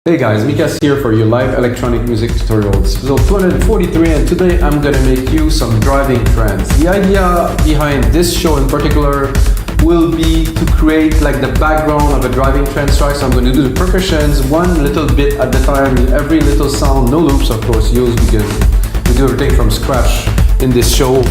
Hey guys, Mikas here for your live electronic music tutorials. So 243, and today I'm gonna make you some driving trance. The idea behind this show in particular will be to create like the background of a driving trance track. So I'm gonna do the percussions one little bit at the time, every little sound, no loops of course used because we do everything from scratch in this show.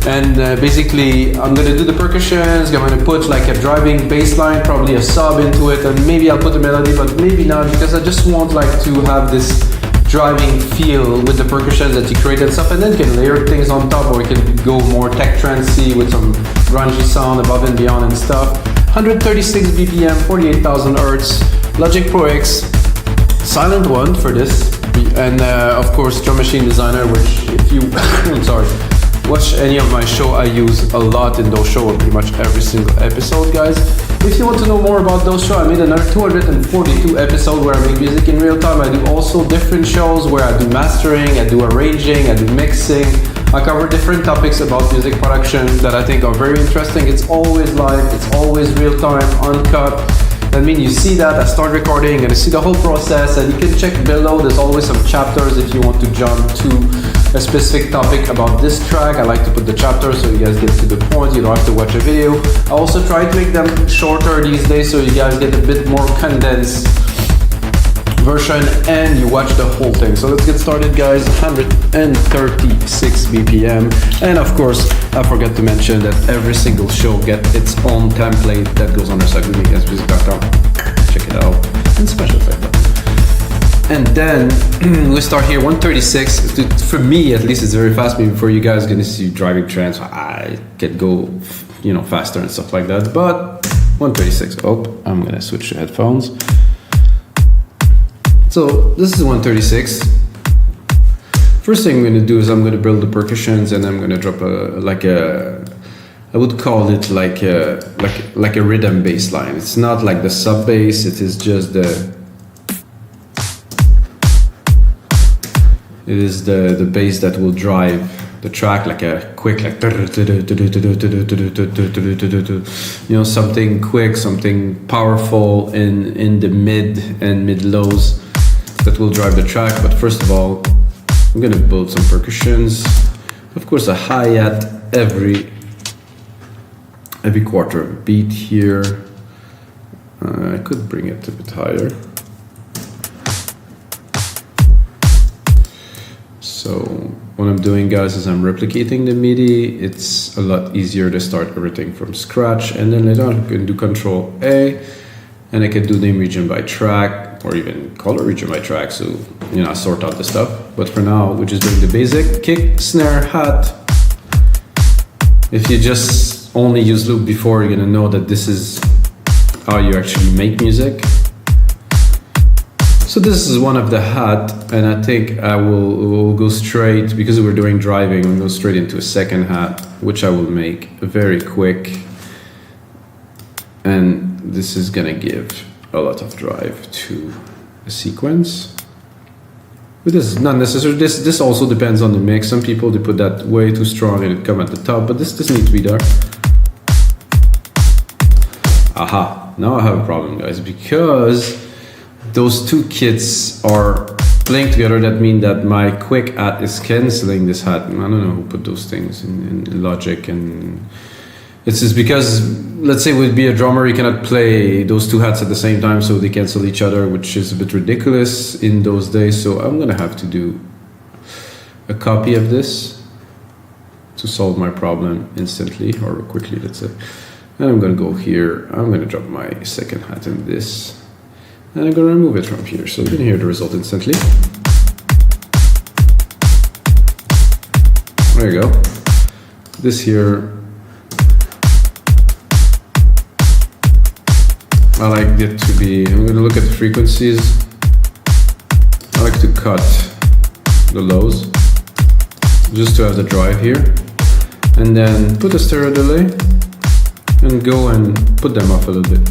And basically I'm gonna do the percussions, I'm gonna put like a driving bass line, probably a sub into it, and maybe I'll put a melody, but maybe not, because I just want like to have this driving feel with the percussions that you create and stuff, and then you can layer things on top, or you can go more tech trancey with some grungy sound above and beyond and stuff. 136 BPM, 48,000 Hertz, Logic Pro X, Sylenth1 for this, and of course Drum Machine Designer, which if you, watch any of my show, I use a lot in those shows, pretty much every single episode, guys. If you want to know more about those shows, I made another 242 episode where I make music in real time. I do also different shows where I do mastering, I do arranging, I do mixing. I cover different topics about music production that I think are very interesting. It's always live, it's always real time, uncut. That means you see that, I start recording and you see the whole process, and you can check below, there's always some chapters if you want to jump to a specific topic about this track. I like to put the chapters so you guys get to the point, you don't have to watch a video. I also try to make them shorter these days so you guys get a bit more condensed version and you watch the whole thing. So let's get started, guys. 136 BPM, and of course I forgot to mention that every single show gets its own template that goes on the site with mikasmusic.com. Check it out, and special effect. And then we start here 136. For me at least it's very fast. Maybe for you guys gonna see driving trance, I can go faster and stuff like that, but 136. Oh, I'm gonna switch to headphones. So this is 136. First thing I'm going to do is I'm going to build the percussions, and I'm going to drop I would call it like a rhythm bass line. It's not like the sub bass, it is just the bass that will drive the track, like a quick, like something quick, something powerful in the mid and mid lows that will drive the track. But first of all, I'm gonna build some percussions. Of course, a hi-hat every quarter beat here. I could bring it a bit higher. So what I'm doing, guys, is I'm replicating the MIDI. It's a lot easier to start everything from scratch, and then later on I can do Control A, and I can do name region by track, or even color region by track, so I sort out the stuff. But for now, we're just doing the basic kick, snare, hat. If you just only use loop before, you're gonna know that this is how you actually make music. So this is one of the hat, and I think I will go straight, because we're doing driving, we'll go straight into a second hat, which I will make very quick. And this is gonna give a lot of drive to a sequence. But this is not necessary. This also depends on the mix. Some people, they put that way too strong and it come at the top, but this needs to be there. Aha, now I have a problem, guys, because those two kits are playing together. That means that my quick hat is canceling this hat. I don't know who put those things in Logic, and it's just because, let's say, would be a drummer, you cannot play those two hats at the same time, so they cancel each other, which is a bit ridiculous in those days. So I'm gonna have to do a copy of this to solve my problem instantly, or quickly, let's say. And I'm gonna go here, I'm gonna drop my second hat in this, and I'm gonna remove it from here, so you can hear the result instantly. There you go. This here, I like it to be, I'm going to look at the frequencies. I like to cut the lows, just to have the drive here. And then put a stereo delay, and go and put them off a little bit.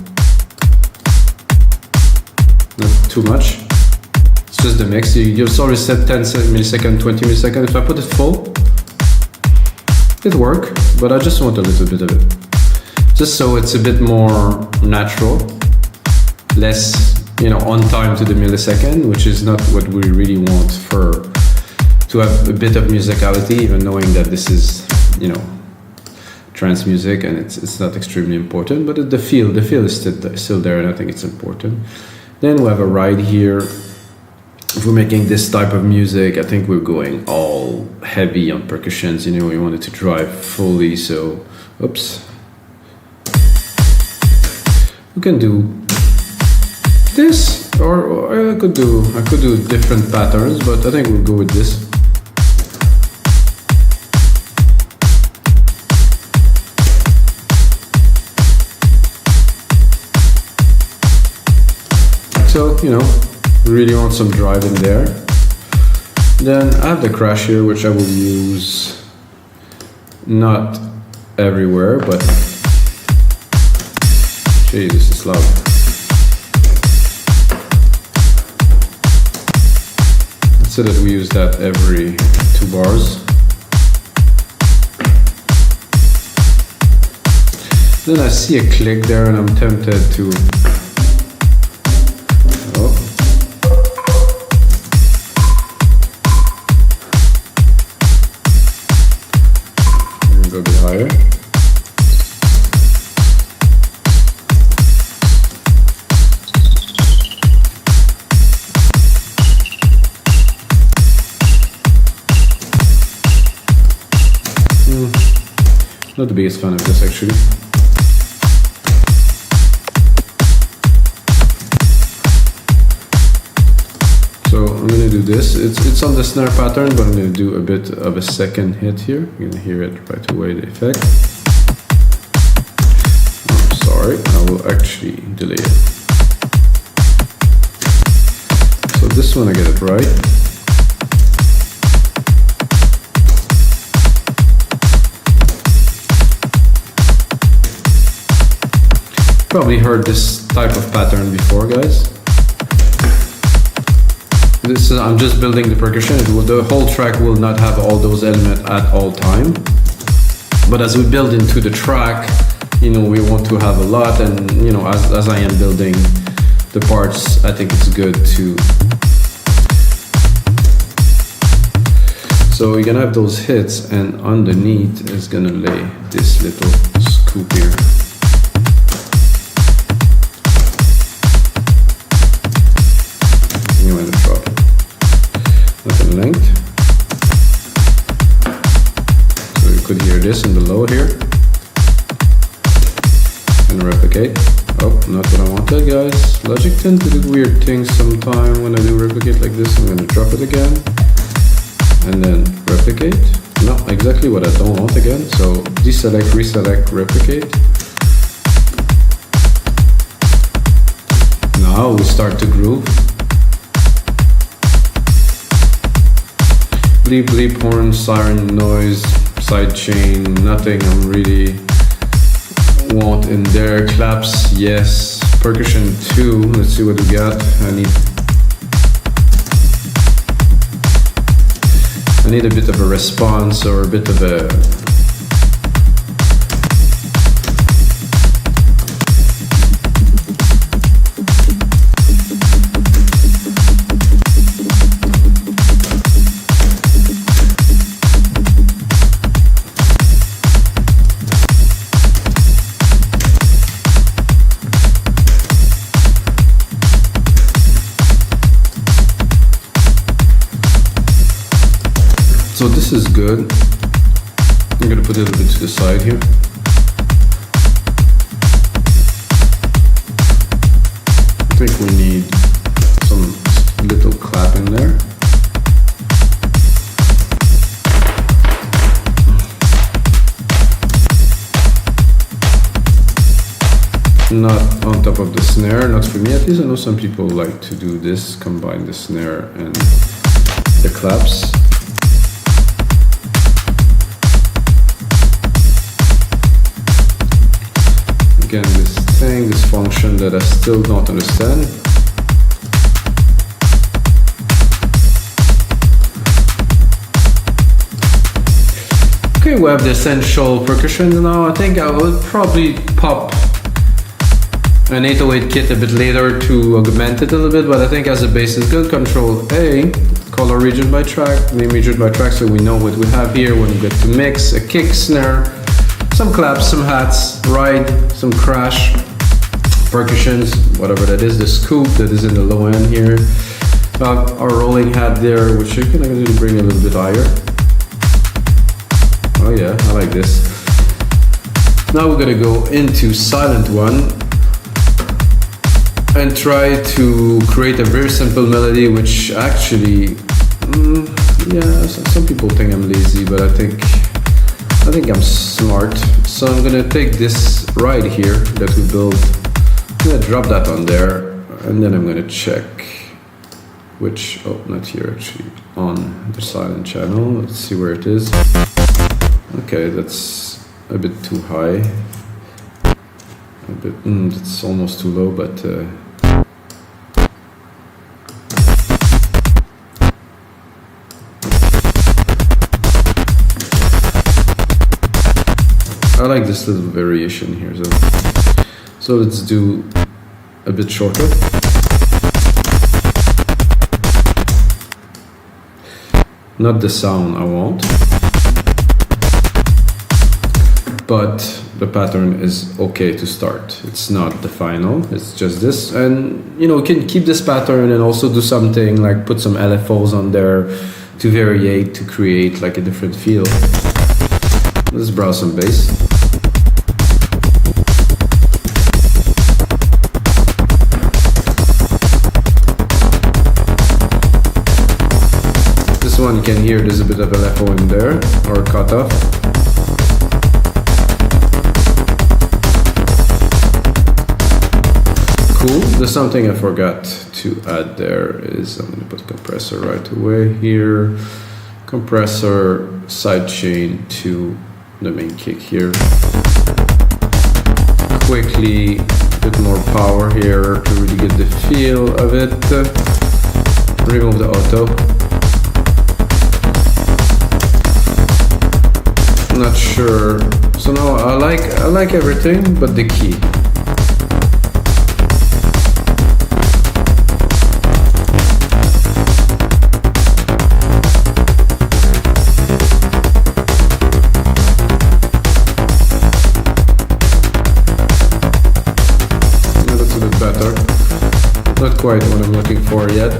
Not too much. It's just the mix. You've already set 10 milliseconds, 20 milliseconds. If I put it full, it works, but I just want a little bit of it. Just so it's a bit more natural. less on time to the millisecond, which is not what we really want to have a bit of musicality, even knowing that this is, trance music and it's not extremely important, but the feel is still there, and I think it's important. Then we have a ride here. If we're making this type of music, I think we're going all heavy on percussions, we wanted to drive fully, so, oops. We can do this, or I could do different patterns, but I think we'll go with this. So, we really want some drive in there. Then I have the crash here, which I will use not everywhere, but Jesus, it's loud. So that we use that every 2 bars. Then I see a click there and I'm tempted to go a bit higher. Not the biggest fan of this actually. So I'm gonna do this. It's on the snare pattern, but I'm gonna do a bit of a second hit here. You're gonna hear it right away, the effect. Oh, sorry, I will actually delay it. So this one I get it right. Probably heard this type of pattern before, guys. I'm just building the percussion. The whole track will not have all those elements at all time. But as we build into the track, we want to have a lot, and as I am building the parts, I think it's good to. So we're gonna have those hits, and underneath is gonna lay this little scoop here. Length. So you could hear this in the low here. And replicate. Oh, not what I wanted, guys. Logic tends to do weird things sometime when I do replicate like this. I'm gonna drop it again. And then replicate. Not exactly what I don't want again. So deselect, reselect, replicate. Now we start to groove. Bleep, bleep, horn, siren, noise, sidechain, nothing I'm really want in there. Claps, yes. Percussion 2, let's see what we got. I need a bit of a response or a bit of a So this is good. I'm gonna put it a little bit to the side here. I think we need some little clap in there. Not on top of the snare, not for me at least. I know some people like to do this, combine the snare and the claps. Again, this function that I still don't understand. Okay, we have the essential percussion now. I think I would probably pop an 808 kit a bit later to augment it a little bit, but I think as a bass is good. Control A, color region by track, name region by track, so we know what we have here when we get to mix. A kick, snare, some claps, some hats, ride, some crash, percussions, whatever that is, the scoop that is in the low end here. Our rolling hat there, which you can actually bring a little bit higher. Oh yeah, I like this. Now we're gonna go into Sylenth1 and try to create a very simple melody, which actually, yeah, some people think I'm lazy, but I think I'm smart. So I'm gonna take this right here that we built, I'm gonna drop that on there, and then I'm gonna check which, oh, not here actually, on the silent channel. Let's see where it is. Okay, that's a bit too high. A bit, it's almost too low, but I like this little variation here. So let's do a bit shorter. Not the sound I want, but the pattern is okay to start. It's not the final, it's just this. And you know, you can keep this pattern and also do something like put some LFOs on there to variate, to create like a different feel. Let's browse some bass. This one you can hear there's a bit of LFO in there, or cutoff. Cool. There's something I forgot to add there is I'm going to put compressor right away here. Compressor sidechain to the main kick here. Quickly, a bit more power here to really get the feel of it. Remove the auto. Not sure. So now I like everything but the key. Not quite what I'm looking for yet.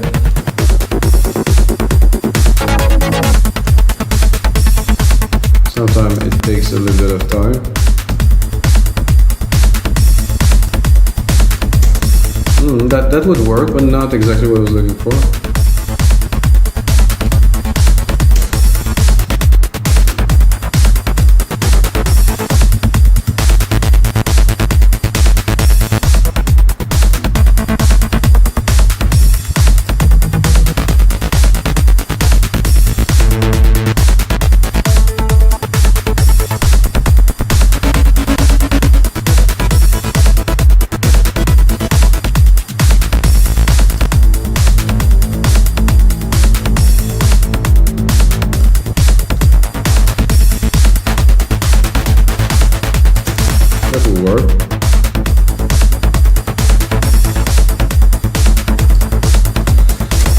Sometimes it takes a little bit of time. That would work, but not exactly what I was looking for.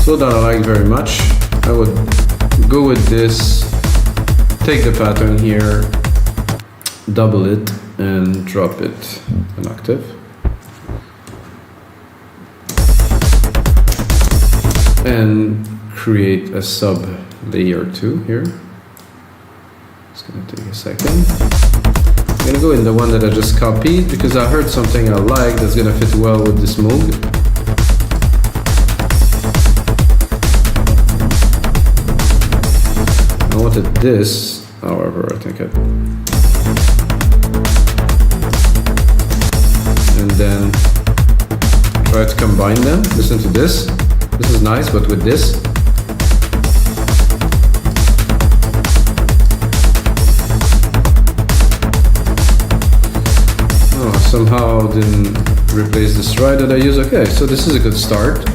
So that I like very much. I would go with this, take the pattern here, double it and drop it an octave. And create a sub layer 2 here. It's gonna take a second. I'm gonna go in the one that I just copied because I heard something I like that's gonna fit well with this Moog. I wanted this, however, I think and then try to combine them. Listen to this. This is nice, but with this. Oh, somehow didn't replace the stride that I use. Okay, so this is a good start.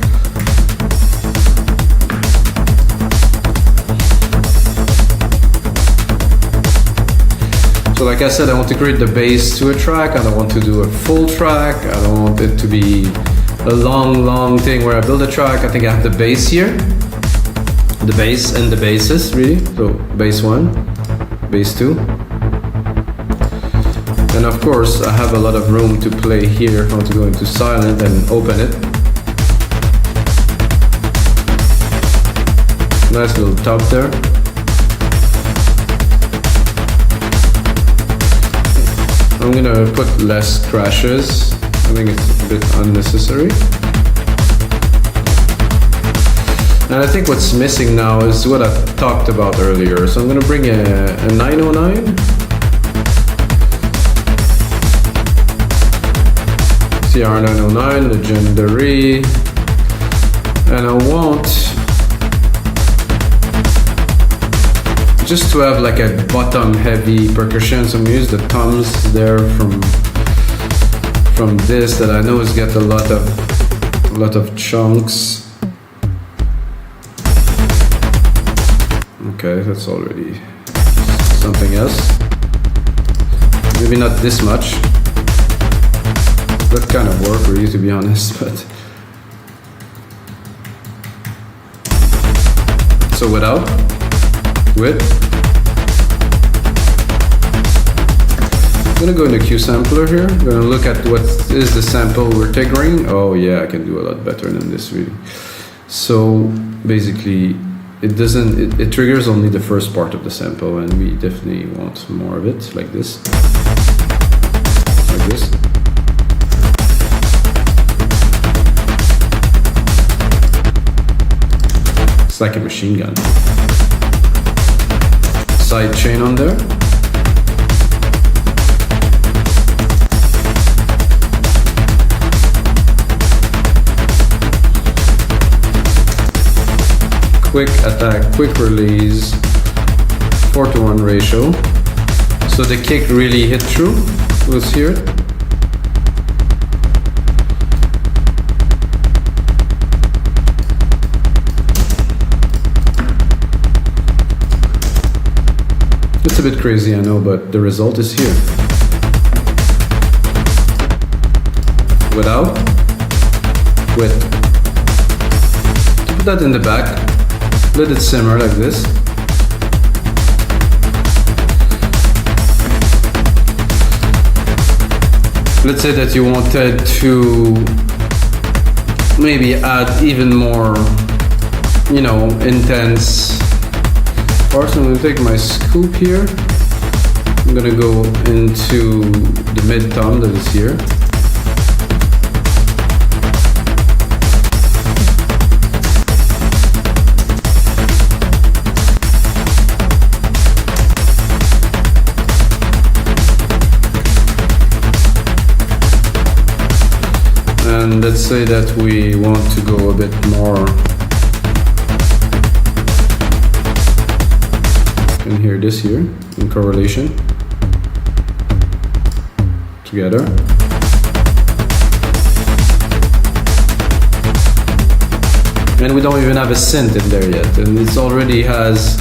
So like I said, I want to create the bass to a track. I don't want to do a full track. I don't want it to be a long thing where I build a track. I think I have the bass here. The bass and the basses, really. So bass 1, bass 2. And of course, I have a lot of room to play here. I want to go into silent and open it. Nice little top there. I'm gonna put less crashes. I think it's a bit unnecessary. And I think what's missing now is what I talked about earlier. So I'm gonna bring a 909. CR909, Legendary. And I want just to have like a bottom heavy percussion. So I'm gonna use the toms there from this that I know has got a lot of chunks. Okay, that's already something else. Maybe not this much. That kind of work really, to be honest, but so without, with. I'm gonna go into Q sampler here. I'm gonna look at what is the sample we're triggering. Oh yeah, I can do a lot better than this really. So basically, it triggers only the first part of the sample, and we definitely want more of it, like this. Like this. It's like a machine gun. Side chain on there. Quick attack, quick release, 4:1 ratio. So the kick really hit through. Let's hear it. It's a bit crazy, I know, but the result is here. Without, with. Put that in the back. Let it simmer like this. Let's say that you wanted to maybe add even more, you know, intense parts. I'm gonna take my scoop here. I'm gonna go into the mid tom that is here. And let's say that we want to go a bit more in here, this here, in correlation together. And we don't even have a synth in there yet, and it already has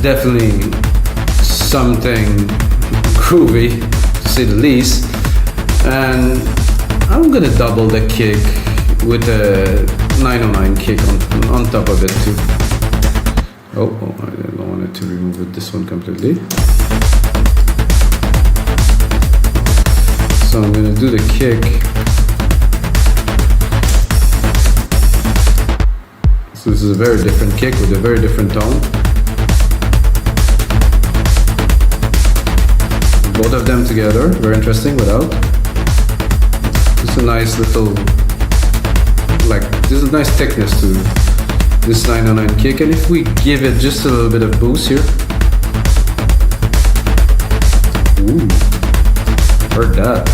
definitely something groovy, to say the least. And I'm gonna double the kick with a 909 kick on top of it too. Oh, I don't want it to remove it, this one completely. So I'm gonna do the kick. So this is a very different kick with a very different tone. Both of them together, very interesting without. It's a nice little, like, there's a nice thickness to this 909 kick, and if we give it just a little bit of boost here. Ooh, heard that.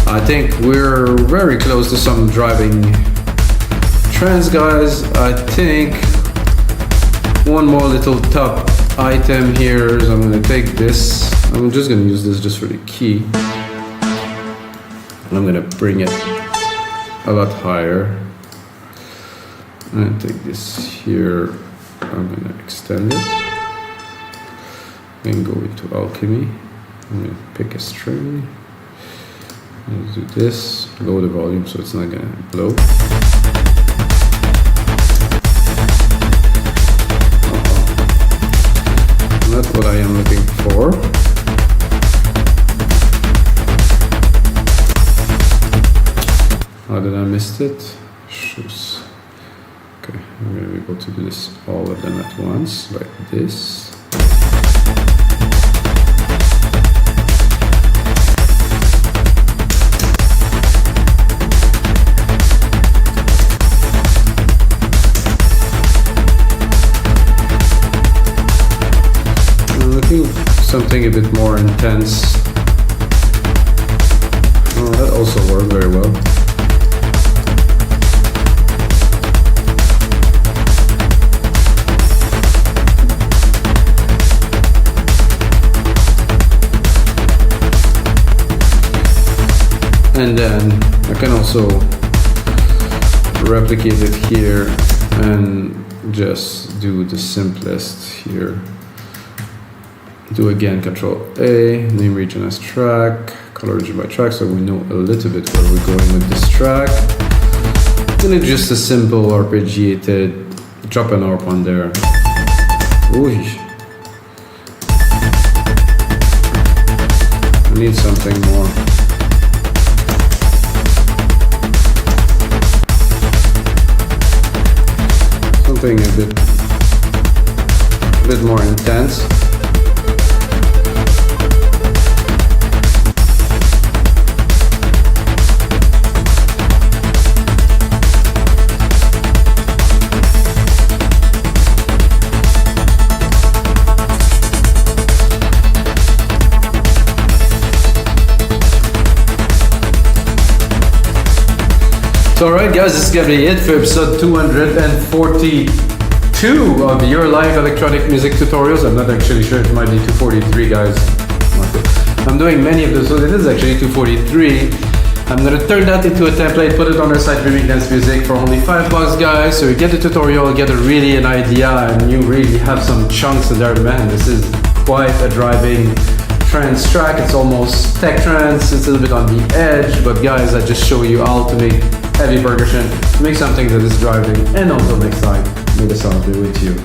I think we're very close to some driving trance, guys. I think one more little top item here is I'm gonna take this. I'm just gonna use this just for the key. And I'm gonna bring it a lot higher. I'm gonna take this here. I'm gonna extend it. Then go into alchemy. I'm gonna pick a string. Let's do this. Lower the volume so it's not gonna blow. Not what I am looking for. How did I miss it? Shoes. Okay, I'm gonna be able to do this all of them at once, like this. I'm looking for something a bit more intense. Oh, that also worked very well. And then I can also replicate it here and just do the simplest here. Do again Control A, name region as track, color region by track, so we know a little bit where we're going with this track. Then it's just a simple arpeggiated, drop an arp on there. Ooh. I need something more. Something a bit more intense. So alright guys, this is gonna be it for episode 242 of your live electronic music tutorials. I'm not actually sure, it might be 243 guys. I'm doing many of those, so it is actually 243. I'm gonna turn that into a template, put it on our site, Driving Trance Music, for only $5 guys. So you get the tutorial, get really an idea, and you really have some chunks in there. Man, this is quite a driving trance track. It's almost tech trance, it's a little bit on the edge, but guys, I just show you how to make heavy percussion, make something that is driving, and also next time, may the sound be with you.